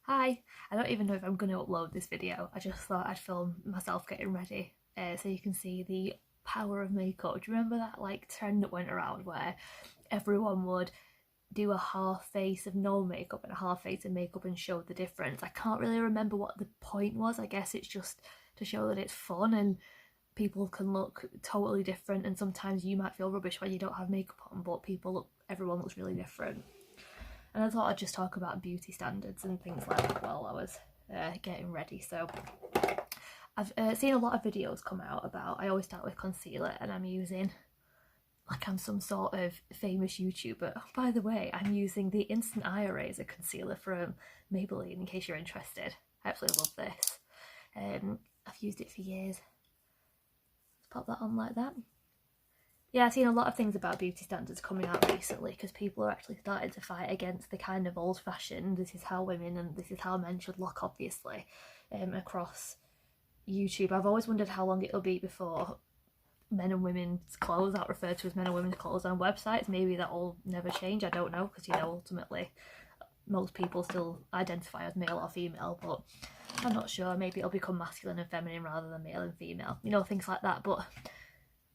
Hi, I don't even know if I'm going to upload this video. I just thought I'd film myself getting ready so you can see the power of makeup. Do you remember that like trend that went around where everyone would do a half face of no makeup and a half face of makeup and show the difference? I can't really remember what the point was. I guess it's just to show that it's fun and people can look totally different, and sometimes you might feel rubbish when you don't have makeup on, but everyone looks really different. And I thought I'd just talk about beauty standards and things like that while I was getting ready. So I've seen a lot of videos come out about, I always start with concealer and I'm using, like I'm some sort of famous YouTuber. Oh, by the way, I'm using the Instant Eye Eraser concealer from Maybelline, in case you're interested. I absolutely love this. I've used it for years. Let's pop that on like that. Yeah, I've seen a lot of things about beauty standards coming out recently because people are actually starting to fight against the kind of old-fashioned, this is how women and this is how men should look, obviously, across YouTube. I've always wondered how long it'll be before men and women's clothes aren't referred to as men and women's clothes on websites. Maybe that'll never change, I don't know, because, you know, ultimately most people still identify as male or female, but I'm not sure. Maybe it'll become masculine and feminine rather than male and female, you know, things like that. But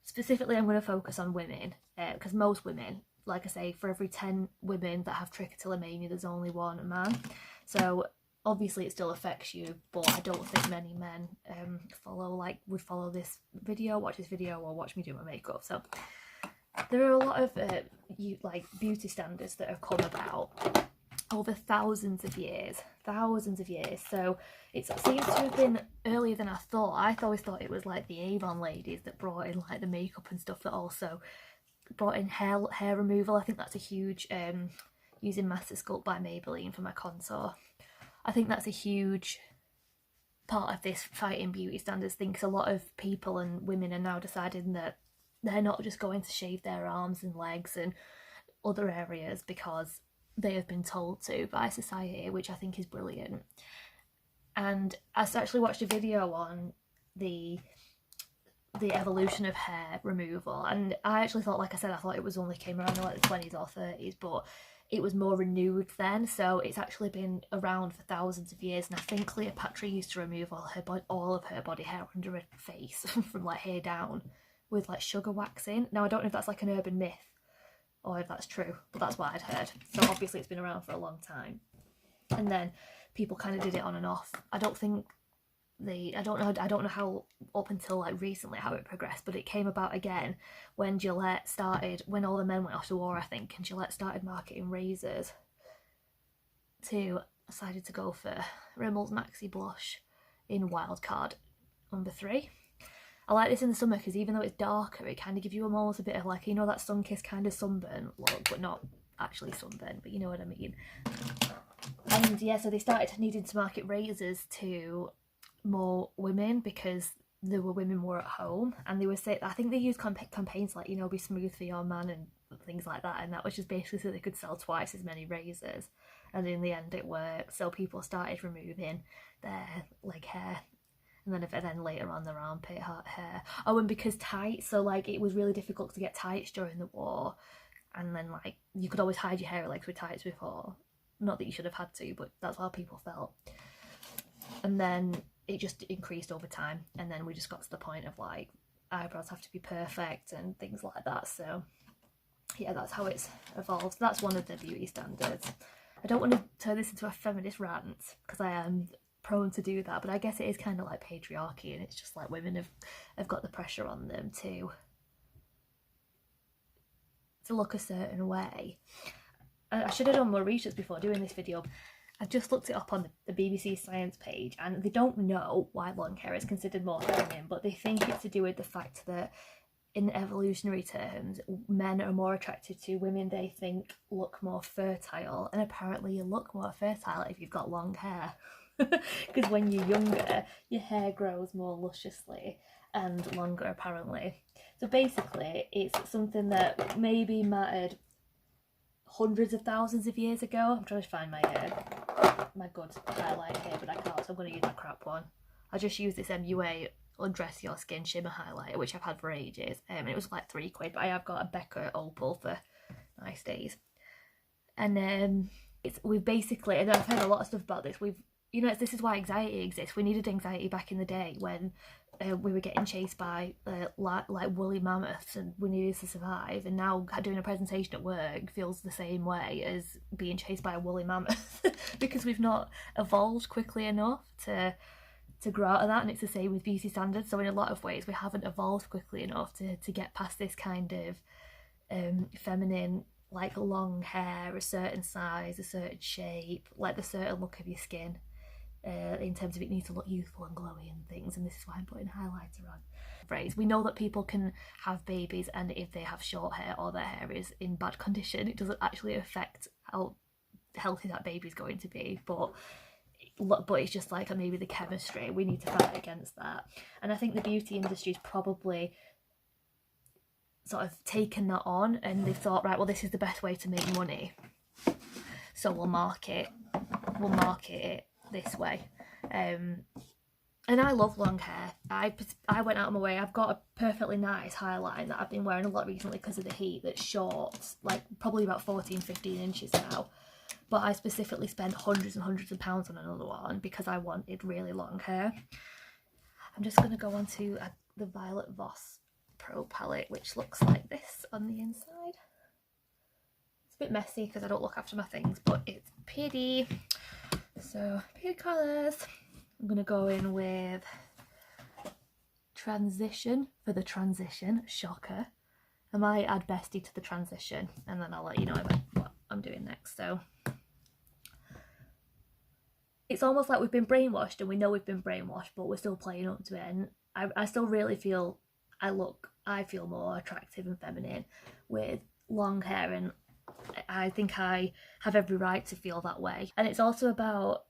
specifically, I'm going to focus on women because most women, like I say, for every 10 women that have trichotillomania, there's only one man. So obviously it still affects you, but I don't think many men would follow this video, watch this video, or watch me do my makeup. So there are a lot of beauty standards that have come about over thousands of years. So it seems to have been earlier than I thought. I always thought it was like the Avon ladies that brought in like the makeup and stuff, that also brought in hair removal. I think that's a huge using Master Sculpt by Maybelline for my contour. I think that's a huge part of this fighting beauty standards thing, because a lot of people and women are now deciding that they're not just going to shave their arms and legs and other areas because they have been told to by society, which I think is brilliant. And I actually watched a video on the evolution of hair removal, and I actually thought, like I said, I thought it was only came around in like the 20s or 30s, but it was more renewed then. So it's actually been around for thousands of years. And I think Cleopatra used to remove all of her body hair under her face from like hair down with like sugar waxing. Now I don't know if that's like an urban myth or if that's true, but that's what I'd heard. So obviously it's been around for a long time. And then people kind of did it on and off. I don't know how up until like recently how it progressed, but it came about again when when all the men went off to war, I think, and Gillette started marketing razors. Decided to go for Rimmel's Maxi Blush in Wildcard #3. I like this in the summer because even though it's darker, it kind of gives you almost a bit of like, you know, that sun-kissed kind of sunburn look, but not actually sunburn, but you know what I mean. And yeah, so they started needing to market razors to more women because there were women more at home, and they were saying, I think they used campaigns like, you know, be smooth for your man and things like that, and that was just basically so they could sell twice as many razors. And in the end it worked, so people started removing their leg hair, and then later on their armpit hair. Oh, and because tights, so like it was really difficult to get tights during the war, and then like you could always hide your hair legs with tights before. Not that you should have had to, but that's how people felt. And then it just increased over time, and then we just got to the point of like eyebrows have to be perfect and things like that. So yeah, that's how it's evolved. That's one of the beauty standards. I don't want to turn this into a feminist rant because I am prone to do that, but I guess it is kind of like patriarchy, and it's just like women have got the pressure on them to look a certain way. I should have done more research before doing this video. I just looked it up on the BBC Science page, and they don't know why long hair is considered more feminine, but they think it's to do with the fact that in evolutionary terms, men are more attracted to women they think look more fertile, and apparently you look more fertile if you've got long hair. Because when you're younger, your hair grows more lusciously and longer, apparently. So basically, it's something that maybe mattered hundreds of thousands of years ago. I'm trying to find my good highlight here, but I can't, so I'm going to use my crap one. I just used this MUA Undress Your Skin Shimmer Highlighter, which I've had for ages, and it was like £3, but I have got a Becca Opal for nice days. And we've basically, and I've heard a lot of stuff about this, you know, this is why anxiety exists. We needed anxiety back in the day when we were getting chased by like woolly mammoths and we needed to survive, and now doing a presentation at work feels the same way as being chased by a woolly mammoth because we've not evolved quickly enough to grow out of that. And it's the same with beauty standards. So in a lot of ways we haven't evolved quickly enough to get past this kind of feminine, like long hair, a certain size, a certain shape, like the certain look of your skin. In terms of it needs to look youthful and glowy and things, and this is why I'm putting highlighter on. Phrase. We know that people can have babies, and if they have short hair or their hair is in bad condition, it doesn't actually affect how healthy that baby's going to be, but it's just like maybe the chemistry. We need to fight against that. And I think the beauty industry's probably sort of taken that on, and they've thought, right, well, this is the best way to make money, so we'll market it this way. And I love long hair. I went out of my way. I've got a perfectly nice highline that I've been wearing a lot recently because of the heat, that's short, like probably about 14-15 inches now, but I specifically spent hundreds and hundreds of pounds on another one because I wanted really long hair. I'm just going to go on to the Violet Voss Pro palette, which looks like this on the inside. It's a bit messy because I don't look after my things, but it's pretty. So, pretty colours. I'm going to go in with Transition for the transition. Shocker. I might add Bestie to the transition, and then I'll let you know what I'm doing next. So, it's almost like we've been brainwashed, and we know we've been brainwashed, but we're still playing up to it. And I still really feel I feel more attractive and feminine with long hair, and I think I have every right to feel that way. And it's also about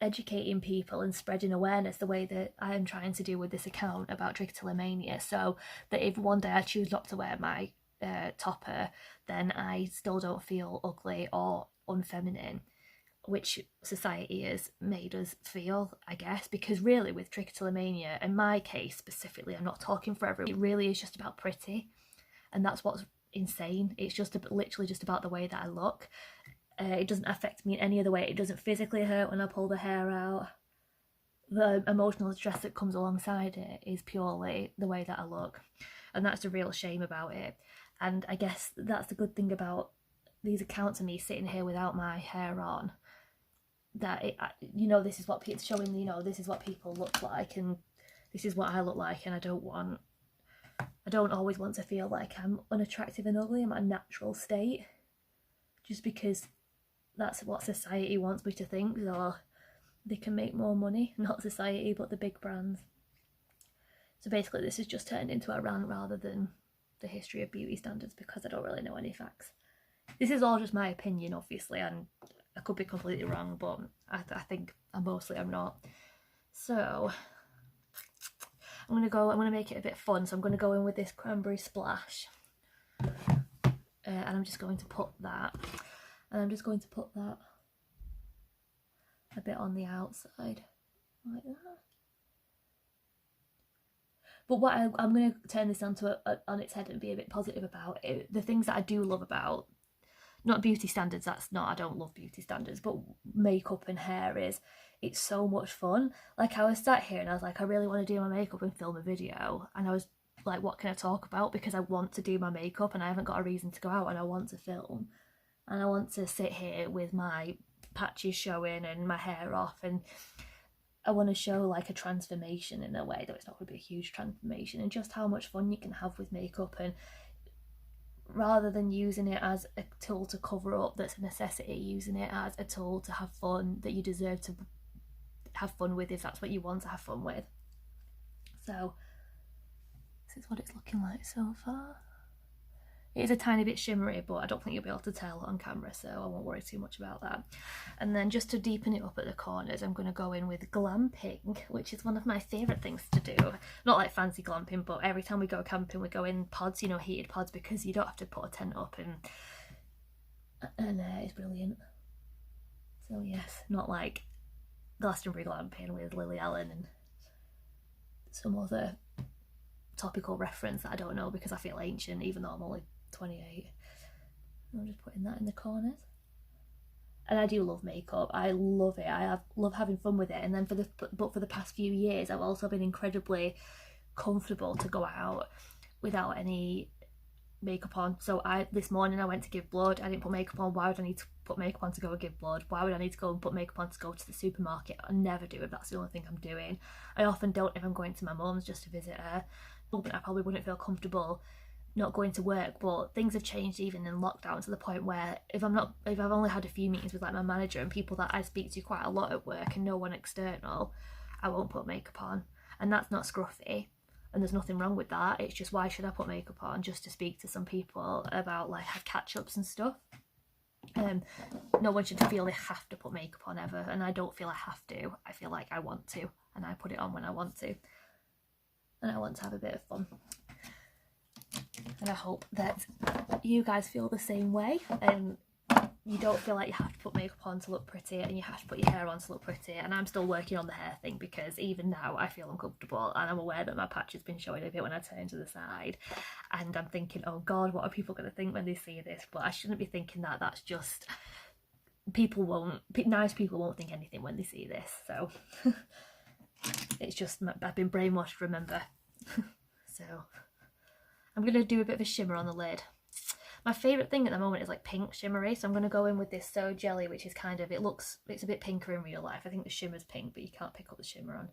educating people and spreading awareness the way that I am trying to do with this account about Trichotillomania, so that if one day I choose not to wear my topper, then I still don't feel ugly or unfeminine, which society has made us feel, I guess. Because really with Trichotillomania, in my case specifically, I'm not talking for everyone, it really is just about pretty, and that's what's insane. It's just literally just about the way that I look. It doesn't affect me in any other way. It doesn't physically hurt when I pull the hair out. The emotional distress that comes alongside it is purely the way that I look, and that's the real shame about it. And I guess that's the good thing about these accounts of me sitting here without my hair on, that you know, this is what it's showing, you know, this is what people look like, and this is what I look like. And I don't always want to feel like I'm unattractive and ugly. I'm at a natural state just because that's what society wants me to think, or they can make more money. Not society, but the big brands. So basically this has just turned into a rant rather than the history of beauty standards, because I don't really know any facts. This is all just my opinion, obviously, and I could be completely wrong, but I think mostly I'm not. So I'm gonna make it a bit fun. So I'm gonna go in with this cranberry splash, and I'm just going to put that, a bit on the outside, like that. But what I'm going to turn this on its head and be a bit positive about it. The things that I do love about, not beauty standards, I don't love beauty standards, but makeup and hair it's so much fun. Like, I was sat here and I was like, I really want to do my makeup and film a video, and I was like, what can I talk about? Because I want to do my makeup and I haven't got a reason to go out, and I want to film, and I want to sit here with my patches showing and my hair off, and I want to show like a transformation in a way, though it's not going to be a huge transformation, and just how much fun you can have with makeup. And rather than using it as a tool to cover up that's a necessity, using it as a tool to have fun, that you deserve to have fun with if that's what you want to have fun with. So this is what it's looking like so far. It is a tiny bit shimmery, but I don't think you'll be able to tell on camera, so I won't worry too much about that. And then just to deepen it up at the corners, I'm going to go in with glamping, which is one of my favourite things to do. Not like fancy glamping, but every time we go camping we go in pods, you know, heated pods, because you don't have to put a tent up, and it's brilliant. So yes, not like Glastonbury glamping with Lily Allen and some other topical reference that I don't know because I feel ancient, even though I'm only 28. I'm just putting that in the corners. and I do love makeup. I love it. Love having fun with it. And then for the past few years, I've also been incredibly comfortable to go out without any makeup on. So this morning I went to give blood. I didn't put makeup on. Why would I need to put makeup on to go and give blood? Why would I need to go and put makeup on to go to the supermarket? I never do if that's the only thing I'm doing. I often don't if I'm going to my mum's just to visit her. I probably wouldn't feel comfortable not going to work, but things have changed even in lockdown to the point where if I've only had a few meetings with like my manager and people that I speak to quite a lot at work and no one external, I won't put makeup on. And that's not scruffy, and there's nothing wrong with that. It's just, why should I put makeup on just to speak to some people about like catch-ups and stuff? No one should feel they have to put makeup on ever, and I don't feel I have to. I feel like I want to, and I put it on when I want to, and I want to have a bit of fun. And I hope that you guys feel the same way, and you don't feel like you have to put makeup on to look pretty, and you have to put your hair on to look pretty. And I'm still working on the hair thing, because even now I feel uncomfortable, and I'm aware that my patch has been showing a bit when I turn to the side, and I'm thinking, oh god, what are people going to think when they see this? But I shouldn't be thinking that. That's just, nice people won't think anything when they see this. So it's just, I've been brainwashed, remember. So I'm going to do a bit of a shimmer on the lid. My favourite thing at the moment is like pink shimmery, so I'm going to go in with this So Jelly, which is kind of, it's a bit pinker in real life. I think the shimmer's pink, but you can't pick up the shimmer on.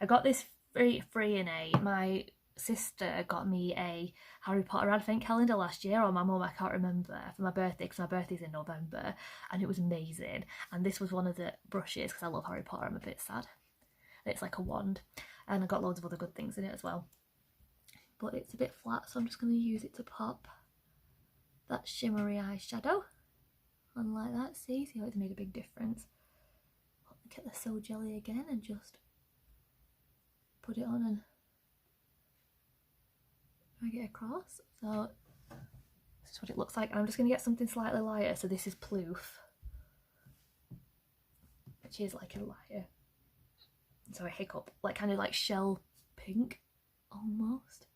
I got this free in my sister got me a Harry Potter advent calendar last year, or my mum, I can't remember, for my birthday, because my birthday's in November, and it was amazing. And this was one of the brushes, because I love Harry Potter, I'm a bit sad. It's like a wand, and I got loads of other good things in it as well. But it's a bit flat, so I'm just going to use it to pop that shimmery eyeshadow on like that. See how it's made a big difference. Get the So Jelly again and just put it on and drag it across. So this is what it looks like, and I'm just going to get something slightly lighter. So this is Ploof, which is like a lighter, so a hiccup, like kind of like shell pink almost.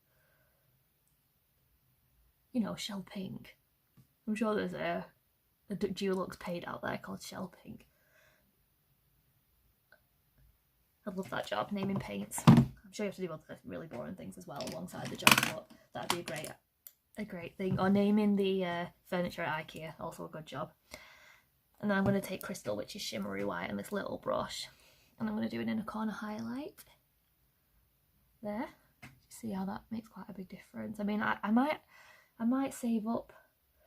You know, shell pink. I'm sure there's a Dulux paid out there called Shell Pink. I love that job, naming paints. I'm sure you have to do other really boring things as well alongside the job, but that'd be a great thing. Or naming the furniture at IKEA, also a good job. And then I'm going to take Crystal, which is shimmery white, and this little brush, and I'm going to do an inner corner highlight there. See how that makes quite a big difference. I mean, I might save up.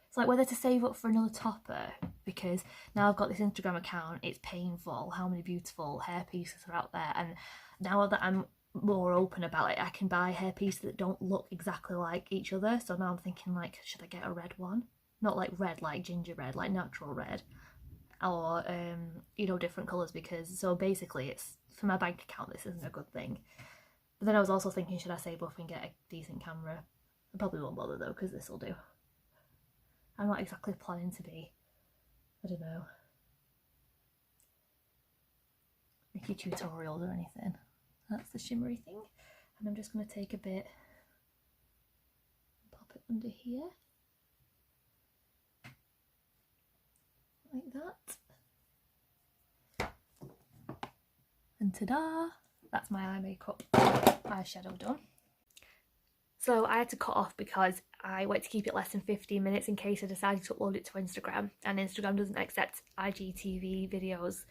It's like whether to save up for another topper, because now I've got this Instagram account, it's painful how many beautiful hair pieces are out there, and now that I'm more open about it, I can buy hair pieces that don't look exactly like each other. So now I'm thinking, like, should I get a red one? Not like red, like ginger red, like natural red, or you know, different colours, because so basically it's for my bank account, this isn't a good thing. But then I was also thinking, should I save up and get a decent camera? I probably won't bother though, because this will do. I'm not exactly planning to be, I don't know, making tutorials or anything. That's the shimmery thing. And I'm just going to take a bit and pop it under here. Like that. And ta-da! That's my eye makeup, eyeshadow done. So I had to cut off because I went to keep it less than 15 minutes in case I decided to upload it to Instagram, and Instagram doesn't accept IGTV videos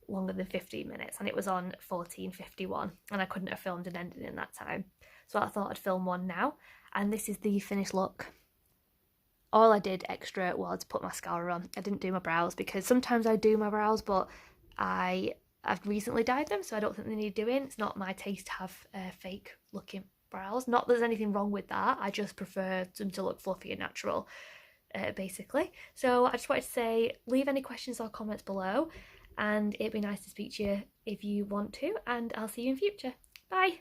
longer than 15 minutes, and it was on 14:51 and I couldn't have filmed and ended in that time. So I thought I'd film one now, and this is the finished look. All I did extra was put mascara on. I didn't do my brows because sometimes I do my brows, but I've recently dyed them, so I don't think they need doing. It's not my taste to have fake looking brows. Not that there's anything wrong with that, I just prefer them to look fluffy and natural, basically. So I just wanted to say, leave any questions or comments below, and it'd be nice to speak to you if you want to, and I'll see you in future. Bye!